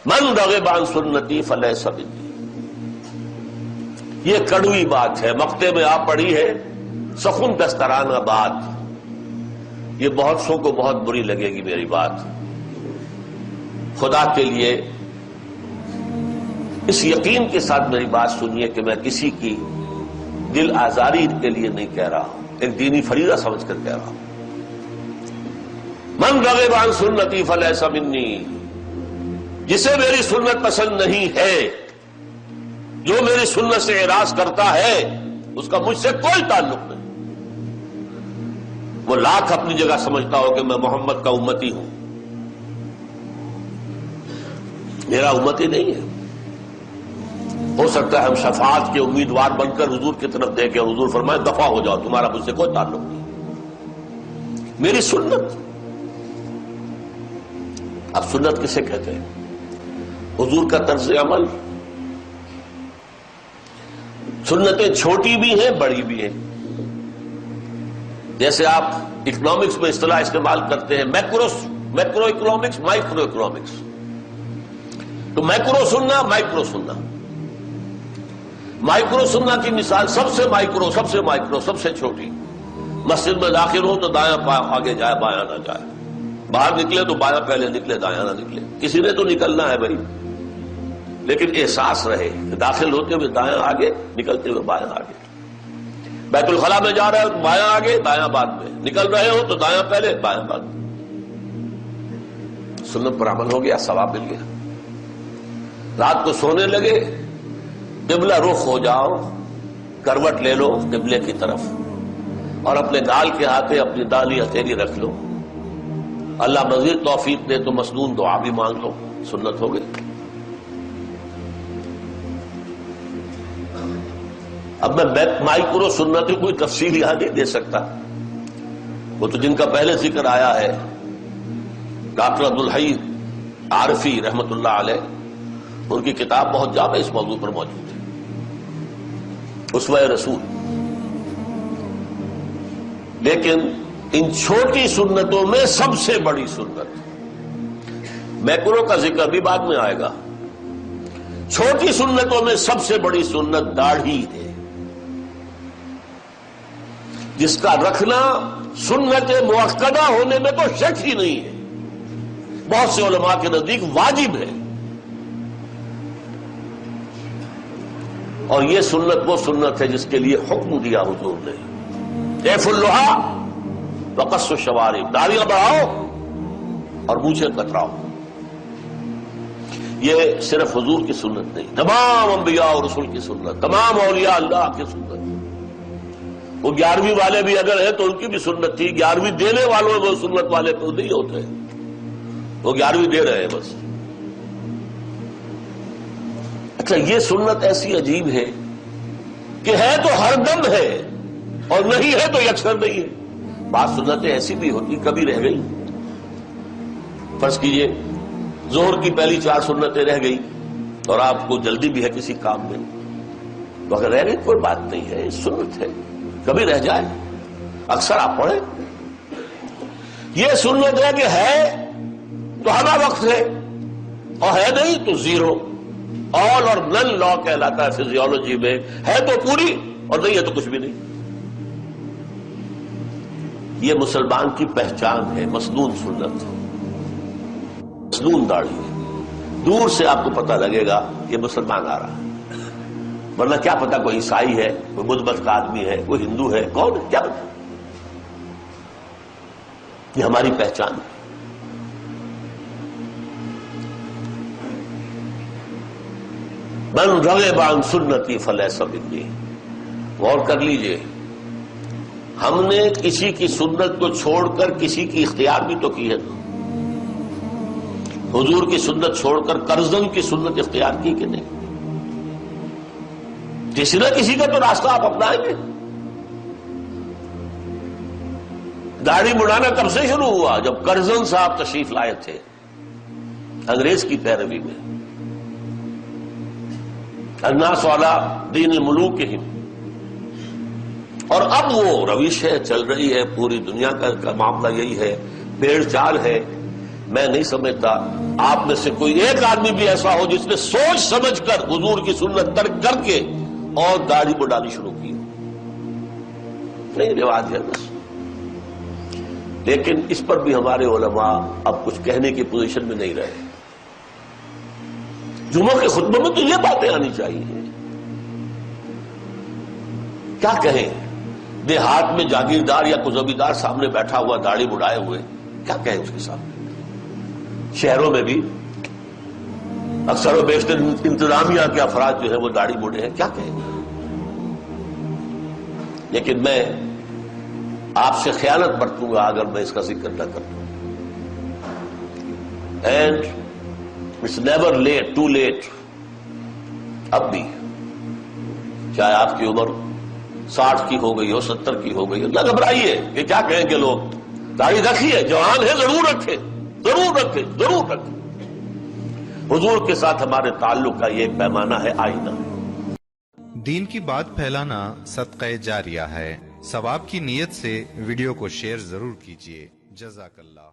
من رغب عن سنتی فلیس منی. یہ کڑوی بات ہے، مقطع میں آپ پڑھی ہے سخن دسترانہ بات. یہ بہت سو کو بہت بری لگے گی میری بات. خدا کے لیے اس یقین کے ساتھ میری بات سنیے کہ میں کسی کی دل آزاری کے لیے نہیں کہہ رہا ہوں، ایک دینی فریضہ سمجھ کر کہہ رہا ہوں. من رغب عن سنتی فلیس منی، جسے میری سنت پسند نہیں ہے، جو میری سنت سے اعراض کرتا ہے، اس کا مجھ سے کوئی تعلق نہیں. وہ لاکھ اپنی جگہ سمجھتا ہو کہ میں محمد کا امتی ہوں، میرا امتی نہیں ہے. ہو سکتا ہے ہم شفاعت کے امیدوار بن کر حضور کی طرف دیکھیں اور حضور فرمائے دفع ہو جاؤ، تمہارا مجھ سے کوئی تعلق نہیں. میری سنت، اب سنت کسے کہتے ہیں؟ حضور کا طرز عمل. سنتیں چھوٹی بھی ہیں بڑی بھی ہیں. جیسے آپ اکنامکس میں اصطلاح استعمال کرتے ہیں میکرو اکنامکس، مائکرو اکنامکس. تو میکرو سننا، مائکرو سننا. مائکرو سننا کی مثال سب سے مائکرو، سب سے چھوٹی. مسجد میں داخل ہو تو دایاں آگے جائے بایاں نہ جائے، باہر نکلے تو بایاں پہلے نکلے دایاں نہ نکلے. کسی نے تو نکلنا ہے بھائی، لیکن احساس رہے داخل ہوتے ہوئے دایاں آگے، نکلتے ہوئے بایاں آگے. بیت الخلاء میں جا رہے ہو تو بایاں آگے دایاں بعد میں، نکل رہے ہو تو دایاں پہلے بایاں بعد میں. سنت پر عمل ہو گیا، ثواب مل گیا. رات کو سونے لگے، قبلہ رخ ہو جاؤ، کروٹ لے لو قبلے کی طرف، اور اپنے گال کے ہاتھے اپنی دالی ہتھیلی رکھ لو. اللہ مزید توفیق دے تو مسنون دعا بھی مانگ لو. سنت ہو گئی. اب میں مائکرو سنت کی کوئی تفصیل یہاں نہیں دے سکتا. وہ تو جن کا پہلے ذکر آیا ہے، ڈاکٹر عبدالحی عارفی رحمت اللہ علیہ، ان کی کتاب بہت جامع اس موضوع پر موجود ہے، اسوہ رسول. لیکن ان چھوٹی سنتوں میں سب سے بڑی سنت، میکرو کا ذکر بھی بعد میں آئے گا، چھوٹی سنتوں میں سب سے بڑی سنت داڑھی ہے، جس کا رکھنا سنت مؤکدہ ہونے میں تو شک ہی نہیں ہے. بہت سے علماء کے نزدیک واجب ہے. اور یہ سنت وہ سنت ہے جس کے لیے حکم دیا حضور نے، ایف اللحا وقص الشوارب، داڑیاں بڑھاؤ اور مونچھیں کتراؤ. یہ صرف حضور کی سنت نہیں، تمام انبیاء اور رسول کی سنت، تمام اولیاء اللہ کی سنت. وہ 11ویں والے بھی اگر ہیں تو ان کی بھی سنت تھی. 11ویں دینے والوں میں وہ سنت والے تو نہیں ہوتے، وہ 11ویں دے رہے ہیں بس. اچھا، یہ سنت ایسی عجیب ہے کہ ہے تو ہر دم ہے اور نہیں ہے تو یکسر نہیں ہے. بعض سنتیں ایسی بھی ہوتی کبھی رہ گئی. فرض کیجئے ظہر کی پہلی 4 سنتیں رہ گئی اور آپ کو جلدی بھی ہے کسی کام میں، تو اگر رہ گئی کوئی بات نہیں ہے، سنت ہے، کبھی رہ جائے. اکثر آپ پڑھیں یہ سنت ہے کہ ہے تو ہمہ وقت ہے اور ہے نہیں تو زیرو. آل اور نن لا کہلاتا ہے فزیولوجی میں، ہے تو پوری اور نہیں ہے تو کچھ بھی نہیں. یہ مسلمان کی پہچان ہے، مسنون سنت، مسنون داڑھی ہے. دور سے آپ کو پتہ لگے گا یہ مسلمان آ رہا ہے، ورنہ کیا پتا کوئی عیسائی ہے، کوئی بدھ کا آدمی ہے، کوئی ہندو ہے، کون ہے کیا پتا. یہ ہماری پہچان ہے. من رغب عن سنتی فلیس منی. غور کر لیجئے، ہم نے کسی کی سنت کو چھوڑ کر کسی کی اختیار بھی تو کی ہے. حضور کی سنت چھوڑ کر کرزن کی سنت اختیار کی کہ نہیں؟ کسی نہ کسی کا تو راستہ آپ اپنائیں گے. داڑھی مڑانا کب سے شروع ہوا؟ جب کرزن صاحب تشریف لائے تھے انگریز کی پیروی میں. الناس علی دین ملوکہم. اور اب وہ روش ہے، چل رہی ہے، پوری دنیا کا معاملہ یہی ہے، بھیڑ چال ہے میں نہیں سمجھتا آپ میں سے کوئی ایک آدمی بھی ایسا ہو جس نے سوچ سمجھ کر حضور کی سنت ترک کر کے اور داڑھی بڑھانی شروع کی. نہیں، رواج ہے بس. لیکن اس پر بھی ہمارے علماء اب کچھ کہنے کی پوزیشن میں نہیں رہے. جمعہ کے خطبے میں تو یہ باتیں آنی چاہیے. کیا کہیں؟ دیہات میں جاگیردار یا کوئی زمیندار سامنے بیٹھا ہوا داڑھی بڑھائے ہوئے، کیا کہیں اس کے سامنے؟ شہروں میں بھی اکثر و بیشتر انتظامیہ کے افراد جو ہے وہ داڑھی بوڑھے ہیں، کیا کہیں؟ لیکن میں آپ سے خیانت برتوں گا اگر میں اس کا ذکر نہ کروں. And it's never late, too late. اب بھی چاہے آپ کی عمر 60 کی ہو گئی ہو، 70 کی ہو گئی ہو، نہ گھبرائیے کہ کیا کہیں گے لوگ. داڑھی رکھیے، جوان ہے ضرور رکھے، ضرور رکھے، ضرور رکھے. حضور کے ساتھ ہمارے تعلق کا یہ ایک پیمانہ ہے، آئینہ. دین کی بات پھیلانا صدقہ جاریہ ہے. ثواب کی نیت سے ویڈیو کو شیئر ضرور کیجیے. جزاک اللہ.